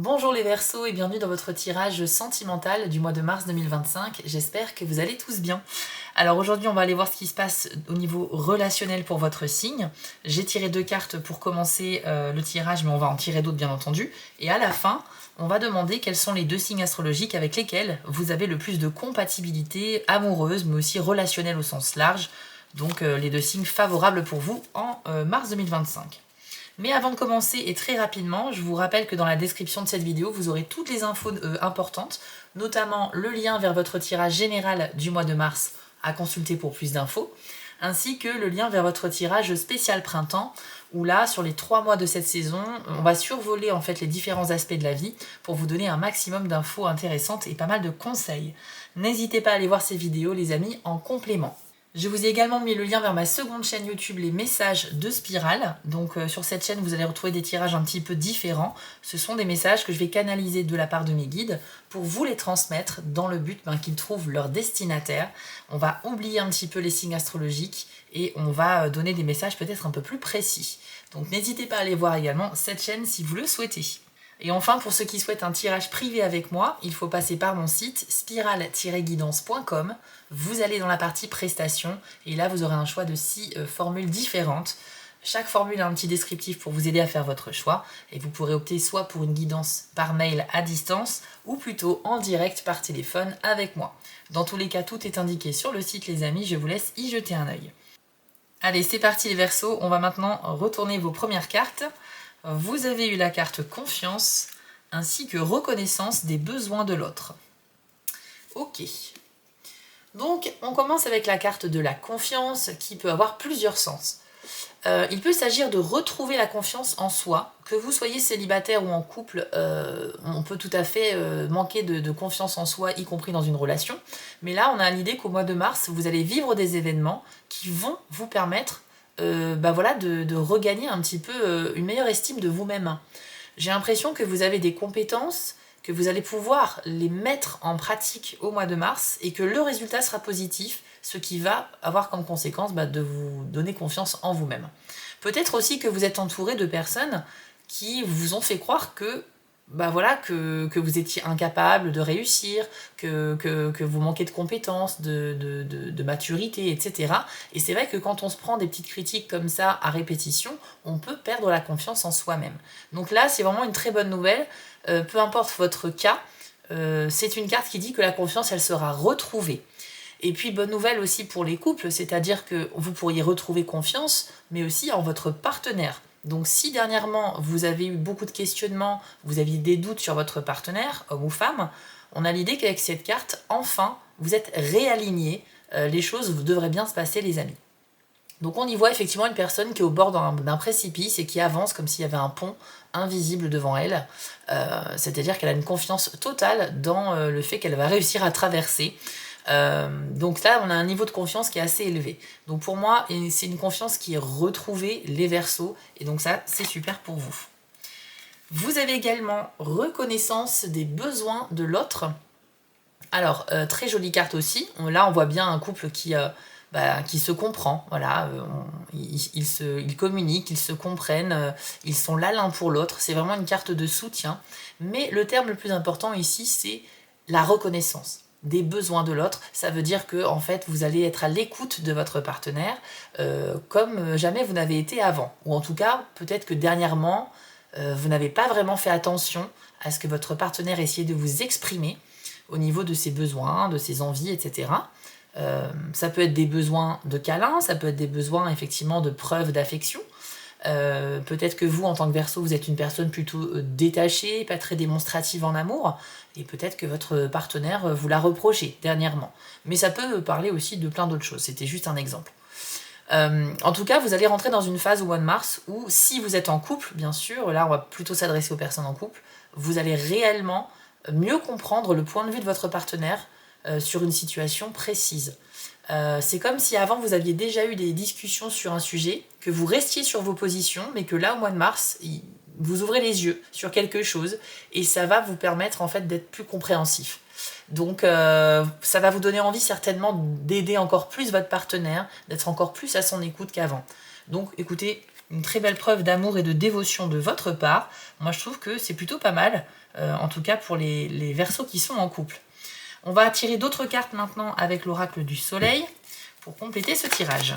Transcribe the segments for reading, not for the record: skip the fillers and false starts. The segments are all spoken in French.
Bonjour les Verseaux et bienvenue dans votre tirage sentimental du mois de mars 2025. J'espère que vous allez tous bien. Alors aujourd'hui on va aller voir ce qui se passe au niveau relationnel pour votre signe. J'ai tiré 2 cartes pour commencer le tirage, mais on va en tirer d'autres bien entendu. Et à la fin, on va demander quels sont les 2 signes astrologiques avec lesquels vous avez le plus de compatibilité amoureuse, mais aussi relationnelle au sens large. Donc les 2 signes favorables pour vous en mars 2025. Mais avant de commencer et très rapidement, je vous rappelle que dans la description de cette vidéo, vous aurez toutes les infos importantes, notamment le lien vers votre tirage général du mois de mars à consulter pour plus d'infos, ainsi que le lien vers votre tirage spécial printemps, où là, sur les 3 mois de cette saison, on va survoler en fait les différents aspects de la vie pour vous donner un maximum d'infos intéressantes et pas mal de conseils. N'hésitez pas à aller voir ces vidéos, les amis, en complément. Je vous ai également mis le lien vers ma seconde chaîne YouTube, les messages de Spirale. Donc sur cette chaîne, vous allez retrouver des tirages un petit peu différents. Ce sont des messages que je vais canaliser de la part de mes guides pour vous les transmettre dans le but qu'ils trouvent leur destinataire. On va oublier un petit peu les signes astrologiques et on va donner des messages peut-être un peu plus précis. Donc n'hésitez pas à aller voir également cette chaîne si vous le souhaitez. Et enfin, pour ceux qui souhaitent un tirage privé avec moi, il faut passer par mon site spirale-guidance.com. Vous allez dans la partie prestations et là vous aurez un choix de 6 formules différentes. Chaque formule a un petit descriptif pour vous aider à faire votre choix et vous pourrez opter soit pour une guidance par mail à distance ou plutôt en direct par téléphone avec moi. Dans tous les cas, tout est indiqué sur le site les amis, je vous laisse y jeter un œil. Allez, c'est parti les Verseaux, on va maintenant retourner vos premières cartes. Vous avez eu la carte confiance ainsi que reconnaissance des besoins de l'autre. Ok. Donc on commence avec la carte de la confiance qui peut avoir plusieurs sens. Il peut s'agir de retrouver la confiance en soi, que vous soyez célibataire ou en couple, on peut tout à fait manquer de confiance en soi, y compris dans une relation. Mais là on a l'idée qu'au mois de mars, vous allez vivre des événements qui vont vous permettre de regagner un petit peu une meilleure estime de vous-même. J'ai l'impression que vous avez des compétences, que vous allez pouvoir les mettre en pratique au mois de mars et que le résultat sera positif, ce qui va avoir comme conséquence de vous donner confiance en vous-même. Peut-être aussi que vous êtes entouré de personnes qui vous ont fait croire que que vous étiez incapable de réussir, que vous manquez de compétences, de maturité, etc. Et c'est vrai que quand on se prend des petites critiques comme ça à répétition, on peut perdre la confiance en soi-même. Donc là, c'est vraiment une très bonne nouvelle. Peu importe votre cas, c'est une carte qui dit que la confiance, elle sera retrouvée. Et puis bonne nouvelle aussi pour les couples, c'est-à-dire que vous pourriez retrouver confiance, mais aussi en votre partenaire. Donc si dernièrement vous avez eu beaucoup de questionnements, vous aviez des doutes sur votre partenaire, homme ou femme, on a l'idée qu'avec cette carte, enfin, vous êtes réalignés, les choses devraient bien se passer les amis. Donc on y voit effectivement une personne qui est au bord d'un précipice et qui avance comme s'il y avait un pont invisible devant elle. C'est-à-dire qu'elle a une confiance totale dans le fait qu'elle va réussir à traverser. Donc là, on a un niveau de confiance qui est assez élevé. Donc pour moi, c'est une confiance qui est retrouvée, les Verseaux, et donc ça, c'est super pour vous. Vous avez également reconnaissance des besoins de l'autre. Alors, très jolie carte aussi. Là, on voit bien un couple qui se comprend, voilà, ils communiquent, ils se comprennent, ils sont là l'un pour l'autre, c'est vraiment une carte de soutien, mais le terme le plus important ici, c'est la reconnaissance des besoins de l'autre. Ça veut dire que en fait, vous allez être à l'écoute de votre partenaire comme jamais vous n'avez été avant, ou en tout cas, peut-être que dernièrement, vous n'avez pas vraiment fait attention à ce que votre partenaire essayait de vous exprimer au niveau de ses besoins, de ses envies, etc. Ça peut être des besoins de câlin, ça peut être des besoins effectivement de preuve d'affection. Peut-être que vous, en tant que Verseau, vous êtes une personne plutôt détachée, pas très démonstrative en amour, et peut-être que votre partenaire vous l'a reproché dernièrement. Mais ça peut parler aussi de plein d'autres choses, c'était juste un exemple. En tout cas, vous allez rentrer dans une phase au mois de mars où, si vous êtes en couple, bien sûr, là on va plutôt s'adresser aux personnes en couple, vous allez réellement mieux comprendre le point de vue de votre partenaire sur une situation précise. C'est comme si avant vous aviez déjà eu des discussions sur un sujet, que vous restiez sur vos positions, mais que là au mois de mars, vous ouvrez les yeux sur quelque chose et ça va vous permettre en fait d'être plus compréhensif. Donc ça va vous donner envie certainement d'aider encore plus votre partenaire, d'être encore plus à son écoute qu'avant. Donc écoutez, une très belle preuve d'amour et de dévotion de votre part. Moi je trouve que c'est plutôt pas mal, en tout cas pour les Verseaux qui sont en couple. On va tirer d'autres cartes maintenant avec l'oracle du soleil pour compléter ce tirage.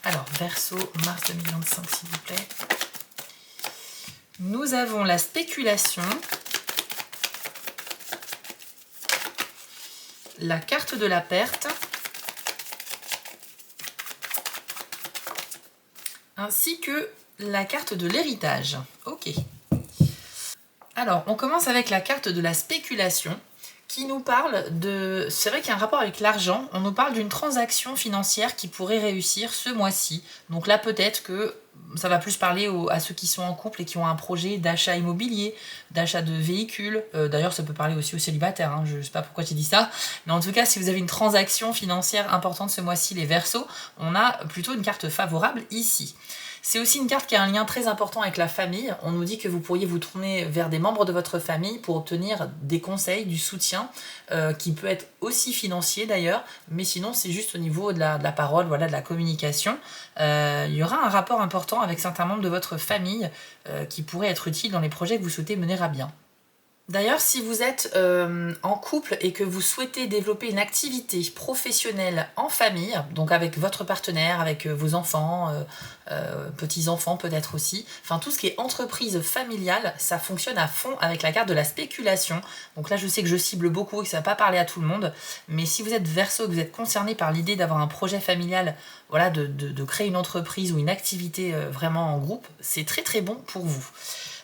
Alors, Verseau, mars 2025, s'il vous plaît. Nous avons la spéculation, la carte de la perte, ainsi que la carte de l'héritage. Ok. Alors, on commence avec la carte de la spéculation, qui nous parle de... C'est vrai qu'il y a un rapport avec l'argent. On nous parle d'une transaction financière qui pourrait réussir ce mois-ci. Donc là, peut-être que ça va plus parler à ceux qui sont en couple et qui ont un projet d'achat immobilier, d'achat de véhicules. D'ailleurs, ça peut parler aussi aux célibataires. Hein. Je ne sais pas pourquoi j'ai dit ça. Mais en tout cas, si vous avez une transaction financière importante ce mois-ci, les Verseaux, on a plutôt une carte favorable ici. C'est aussi une carte qui a un lien très important avec la famille. On nous dit que vous pourriez vous tourner vers des membres de votre famille pour obtenir des conseils, du soutien, qui peut être aussi financier d'ailleurs, mais sinon c'est juste au niveau de la parole, voilà, de la communication. Il y aura un rapport important avec certains membres de votre famille qui pourrait être utile dans les projets que vous souhaitez mener à bien. D'ailleurs, si vous êtes en couple et que vous souhaitez développer une activité professionnelle en famille, donc avec votre partenaire, avec vos enfants, petits-enfants peut-être aussi, enfin tout ce qui est entreprise familiale, ça fonctionne à fond avec la carte de la spéculation. Donc là, je sais que je cible beaucoup et que ça ne va pas parler à tout le monde, mais si vous êtes Verseau, que vous êtes concerné par l'idée d'avoir un projet familial, voilà, de créer une entreprise ou une activité vraiment en groupe, c'est très très bon pour vous.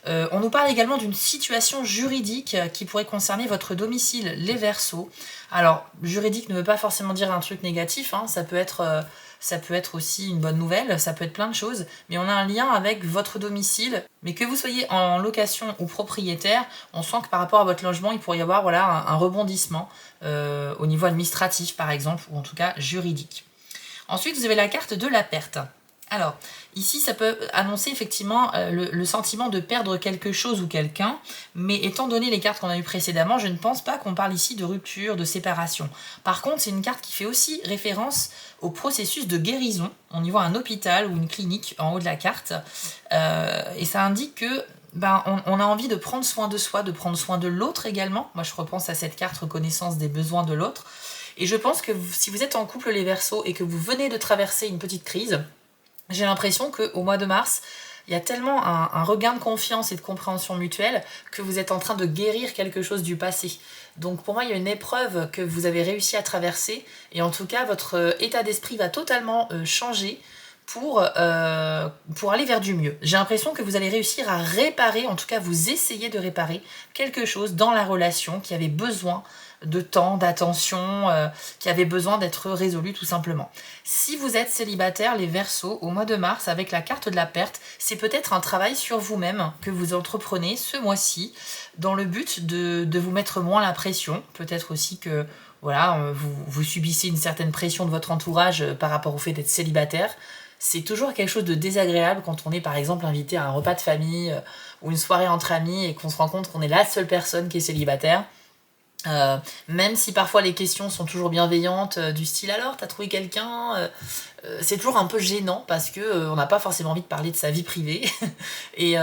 On nous parle également d'une situation juridique qui pourrait concerner votre domicile, les Verseaux. Alors, juridique ne veut pas forcément dire un truc négatif, hein, ça peut être aussi une bonne nouvelle, ça peut être plein de choses, mais on a un lien avec votre domicile. Mais que vous soyez en location ou propriétaire, on sent que par rapport à votre logement, il pourrait y avoir voilà, un rebondissement au niveau administratif par exemple, ou en tout cas juridique. Ensuite, vous avez la carte de la perte. Alors, ici, ça peut annoncer effectivement le sentiment de perdre quelque chose ou quelqu'un, mais étant donné les cartes qu'on a eues précédemment, je ne pense pas qu'on parle ici de rupture, de séparation. Par contre, c'est une carte qui fait aussi référence au processus de guérison. On y voit un hôpital ou une clinique en haut de la carte, et ça indique que on a envie de prendre soin de soi, de prendre soin de l'autre également. Moi, je repense à cette carte reconnaissance des besoins de l'autre. Et je pense que si vous êtes en couple les Verseaux et que vous venez de traverser une petite crise, j'ai l'impression qu'au mois de mars, il y a tellement un regain de confiance et de compréhension mutuelle que vous êtes en train de guérir quelque chose du passé. Donc pour moi, il y a une épreuve que vous avez réussi à traverser et en tout cas, votre état d'esprit va totalement changer pour aller vers du mieux. J'ai l'impression que vous allez réussir à réparer, en tout cas vous essayez de réparer quelque chose dans la relation qui avait besoin de temps, d'attention, qui avait besoin d'être résolu tout simplement. Si vous êtes célibataire, les Verseaux, au mois de mars, avec la carte de la perte, c'est peut-être un travail sur vous-même que vous entreprenez ce mois-ci, dans le but de vous mettre moins la pression. Peut-être aussi que voilà, vous subissez une certaine pression de votre entourage par rapport au fait d'être célibataire. C'est toujours quelque chose de désagréable quand on est par exemple invité à un repas de famille ou une soirée entre amis et qu'on se rend compte qu'on est la seule personne qui est célibataire. Même si parfois les questions sont toujours bienveillantes, du style alors t'as trouvé quelqu'un, c'est toujours un peu gênant parce que on n'a pas forcément envie de parler de sa vie privée et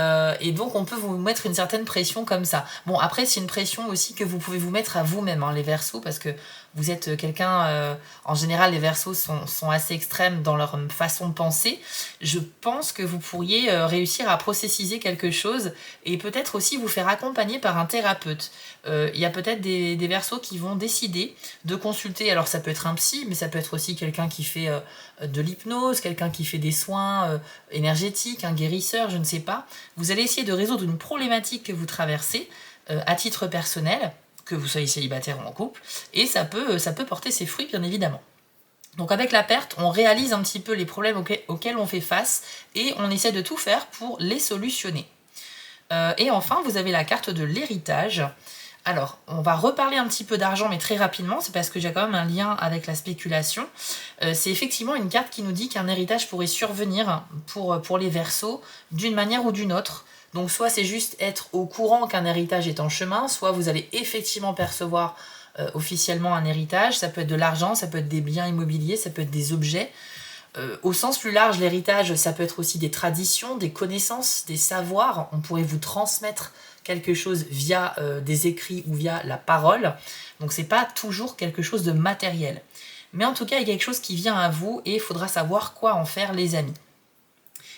donc on peut vous mettre une certaine pression comme ça. Bon après c'est une pression aussi que vous pouvez vous mettre à vous-même hein, les Verseaux, parce que vous êtes quelqu'un, en général les Verseaux sont assez extrêmes dans leur façon de penser. Je pense que vous pourriez réussir à processiser quelque chose et peut-être aussi vous faire accompagner par un thérapeute. Il y a peut-être des Verseaux qui vont décider de consulter, alors ça peut être un psy, mais ça peut être aussi quelqu'un qui fait de l'hypnose, quelqu'un qui fait des soins énergétiques, un guérisseur, je ne sais pas. Vous allez essayer de résoudre une problématique que vous traversez à titre personnel, que vous soyez célibataire ou en couple, et ça peut porter ses fruits bien évidemment. Donc avec la perte, on réalise un petit peu les problèmes auxquels on fait face et on essaie de tout faire pour les solutionner. Et enfin, vous avez la carte de l'héritage. Alors, on va reparler un petit peu d'argent, mais très rapidement, c'est parce que j'ai quand même un lien avec la spéculation. C'est effectivement une carte qui nous dit qu'un héritage pourrait survenir pour les Verseaux d'une manière ou d'une autre. Donc soit c'est juste être au courant qu'un héritage est en chemin, soit vous allez effectivement percevoir officiellement un héritage. Ça peut être de l'argent, ça peut être des biens immobiliers, ça peut être des objets. Au sens plus large, l'héritage, ça peut être aussi des traditions, des connaissances, des savoirs. On pourrait vous transmettre quelque chose via des écrits ou via la parole. Donc c'est pas toujours quelque chose de matériel. Mais en tout cas, il y a quelque chose qui vient à vous et il faudra savoir quoi en faire, les amis.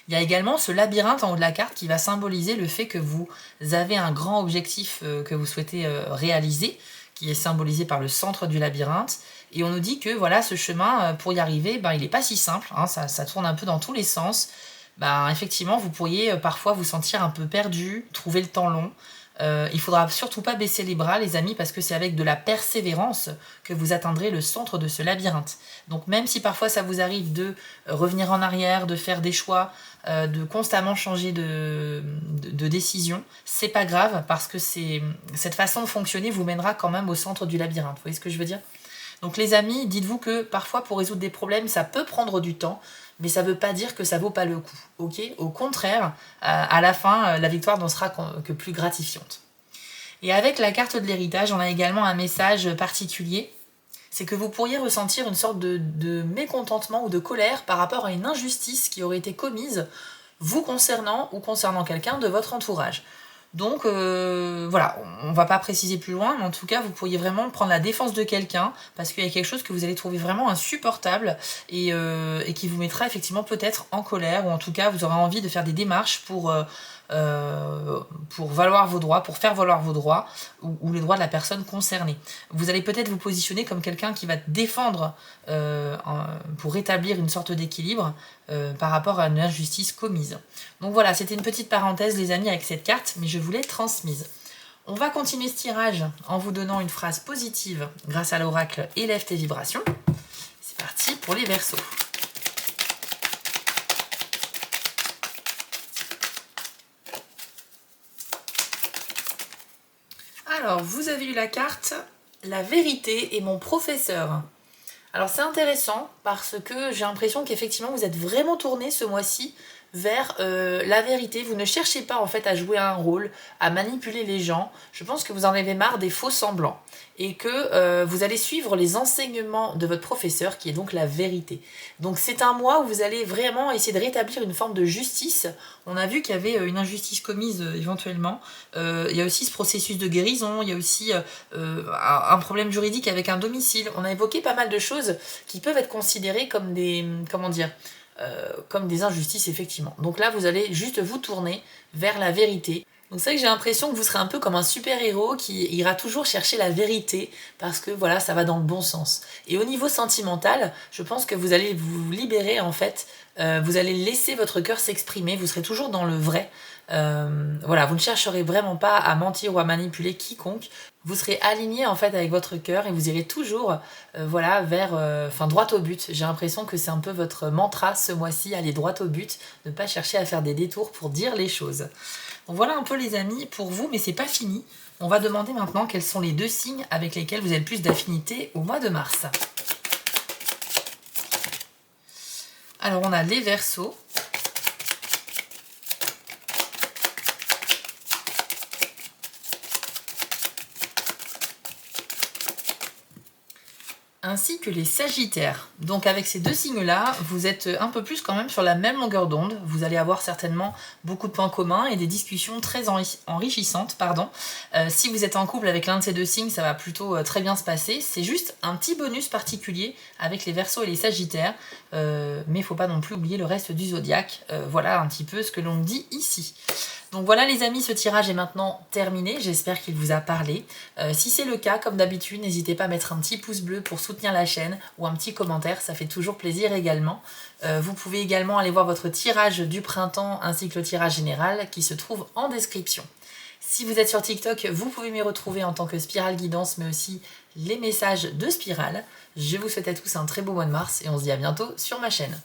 Il y a également ce labyrinthe en haut de la carte qui va symboliser le fait que vous avez un grand objectif que vous souhaitez réaliser, qui est symbolisé par le centre du labyrinthe. Et on nous dit que voilà, ce chemin, pour y arriver, il n'est pas si simple, hein, ça tourne un peu dans tous les sens. Effectivement, vous pourriez parfois vous sentir un peu perdu, trouver le temps long. Il faudra surtout pas baisser les bras, les amis, parce que c'est avec de la persévérance que vous atteindrez le centre de ce labyrinthe. Donc même si parfois ça vous arrive de revenir en arrière, de faire des choix, de constamment changer de décision, c'est pas grave, parce que cette façon de fonctionner vous mènera quand même au centre du labyrinthe. Vous voyez ce que je veux dire ? Donc les amis, dites-vous que parfois pour résoudre des problèmes, ça peut prendre du temps, mais ça ne veut pas dire que ça vaut pas le coup. Ok ? Au contraire, à la fin, la victoire n'en sera que plus gratifiante. Et avec la carte de l'héritage, on a également un message particulier. C'est que vous pourriez ressentir une sorte de mécontentement ou de colère par rapport à une injustice qui aurait été commise vous concernant ou concernant quelqu'un de votre entourage. Donc voilà, on va pas préciser plus loin, mais en tout cas, vous pourriez vraiment prendre la défense de quelqu'un parce qu'il y a quelque chose que vous allez trouver vraiment insupportable et qui vous mettra effectivement peut-être en colère, ou en tout cas, vous aurez envie de faire des démarches pour valoir vos droits, pour faire valoir vos droits ou les droits de la personne concernée. Vous allez peut-être vous positionner comme quelqu'un qui va défendre pour rétablir une sorte d'équilibre par rapport à une injustice commise. Donc voilà, c'était une petite parenthèse les amis avec cette carte, mais je vous l'ai transmise. On va continuer ce tirage en vous donnant une phrase positive grâce à l'oracle Élève tes vibrations. C'est parti pour les Verseaux. Alors, vous avez eu la carte « La vérité est mon professeur ». Alors, c'est intéressant parce que j'ai l'impression qu'effectivement, vous êtes vraiment tourné ce mois-ci vers la vérité. Vous ne cherchez pas en fait à jouer un rôle, à manipuler les gens. Je pense que vous en avez marre des faux semblants et que vous allez suivre les enseignements de votre professeur qui est donc la vérité. Donc c'est un mois où vous allez vraiment essayer de rétablir une forme de justice. On a vu qu'il y avait une injustice commise éventuellement. Il y a aussi ce processus de guérison, il y a aussi un problème juridique avec un domicile. On a évoqué pas mal de choses qui peuvent être considérées comme des... comme des injustices, effectivement. Donc là, vous allez juste vous tourner vers la vérité. Donc c'est vrai que j'ai l'impression que vous serez un peu comme un super-héros qui ira toujours chercher la vérité parce que voilà, ça va dans le bon sens. Et au niveau sentimental, je pense que vous allez vous libérer en fait, vous allez laisser votre cœur s'exprimer, vous serez toujours dans le vrai. Voilà, vous ne chercherez vraiment pas à mentir ou à manipuler quiconque. Vous serez aligné en fait avec votre cœur et vous irez toujours voilà, vers droit au but. J'ai l'impression que c'est un peu votre mantra ce mois-ci, aller droit au but, ne pas chercher à faire des détours pour dire les choses. Donc voilà un peu les amis pour vous, mais c'est pas fini. On va demander maintenant quels sont les 2 signes avec lesquels vous avez le plus d'affinité au mois de mars. Alors on a les Verseaux. Ainsi que les Sagittaires. Donc avec ces 2 signes-là, vous êtes un peu plus quand même sur la même longueur d'onde. Vous allez avoir certainement beaucoup de points communs et des discussions très enrichissantes. Si vous êtes en couple avec l'un de ces 2 signes, ça va plutôt très bien se passer. C'est juste un petit bonus particulier avec les Verseaux et les Sagittaires. Mais il ne faut pas non plus oublier le reste du zodiaque. Voilà un petit peu ce que l'on dit ici. Donc voilà les amis, ce tirage est maintenant terminé, j'espère qu'il vous a parlé. Si c'est le cas, comme d'habitude, n'hésitez pas à mettre un petit pouce bleu pour soutenir la chaîne ou un petit commentaire, ça fait toujours plaisir également. Vous pouvez également aller voir votre tirage du printemps ainsi que le tirage général qui se trouve en description. Si vous êtes sur TikTok, vous pouvez m'y retrouver en tant que Spirale Guidance, mais aussi les messages de Spirale. Je vous souhaite à tous un très beau mois de mars et on se dit à bientôt sur ma chaîne.